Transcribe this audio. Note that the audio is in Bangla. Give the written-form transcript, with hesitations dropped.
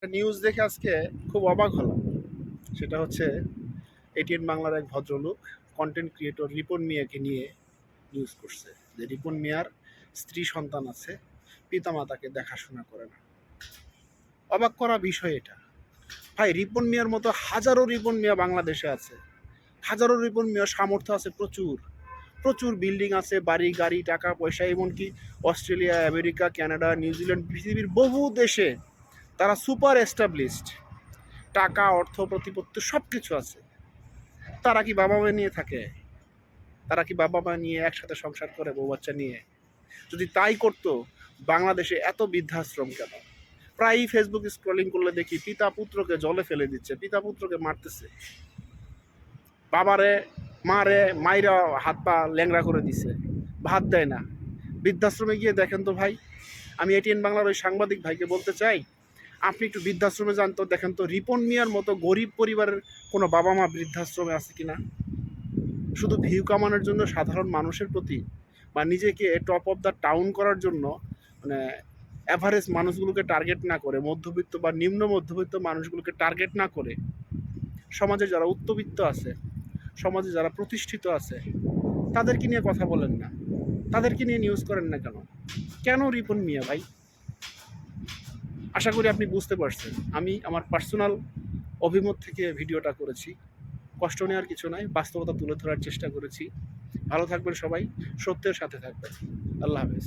নিউজ দেখে আজকে খুব অবাক হলাম। সেটা হচ্ছে এটিএন বাংলার এক ভদ্রলোক কন্টেন্ট ক্রিয়েটর রিপন মিয়াকে নিয়ে নিউজ করছে যে রিপন মিয়ার স্ত্রী সন্তান আছে, পিতামাতাকে দেখাশোনা করে না। অবাক করা বিষয় এটা। ভাই, রিপন মিয়ার মতো হাজারো রিপন মিয়া বাংলাদেশে আছে। হাজারো রিপন মিয়ার সামর্থ্য আছে প্রচুর। প্রচুর বিল্ডিং আছে, বাড়ি গাড়ি, টাকা পয়সা, এমনকি অস্ট্রেলিয়া, আমেরিকা, কানাডা, নিউজিল্যান্ড, পৃথিবীর বহু দেশে তারা সুপার এস্টাবলিশড। টাকা, অর্থ, প্রতিপত্তি সব কিছু আছে। তারা কি বাবা মা নিয়ে থাকে? তারা কি বাবা মা নিয়ে একসাথে সংসার করে বউ বাচ্চা নিয়ে? যদি তাই করতো, বাংলাদেশে এত বৃদ্ধাশ্রম কেন? প্রায়ই ফেসবুক স্ক্রলিং করলে দেখি পিতা পুত্রকে জলে ফেলে দিচ্ছে, পিতা পুত্রকে মারতেছে, বাবারে মারে মাইরা হাত পা ল্যাংড়া করে দিছে, ভাত দেয় না। বৃদ্ধাশ্রমে গিয়ে দেখেন তো ভাই। আমি এটিএন বাংলার ওই সাংবাদিক ভাইকে বলতে চাই, আপনি একটু বৃদ্ধাশ্রমে যান তো, দেখেন তো রিপন মিয়ার মতো গরিব পরিবারের কোনো বাবা মা বৃদ্ধাশ্রমে আছে কিনা। শুধু ভিউ কামানোর জন্য সাধারণ মানুষের প্রতি বা নিজেকে টপ অফ দ্য টাউন করার জন্য, মানে অ্যাভারেজ মানুষগুলোকে টার্গেট না করে, মধ্যবিত্ত বা নিম্ন মধ্যবিত্ত মানুষগুলোকে টার্গেট না করে, সমাজে যারা উচ্চবিত্ত আছে, সমাজে যারা প্রতিষ্ঠিত আছে, তাদেরকে নিয়ে কথা বলেন না, তাদেরকে নিয়ে নিউজ করেন না কেন? কেন রিপন মিয়া ভাই? আশা করি আপনি বুঝতে পারছেন। আমি আমার পার্সোনাল অভিমত থেকে ভিডিওটা করেছি। কষ্ট নেওয়ার কিছু নাই, বাস্তবতা তুলে ধরার চেষ্টা করেছি। ভালো থাকবেন সবাই, সত্যের সাথে থাকবেন। আল্লাহ হাফেজ।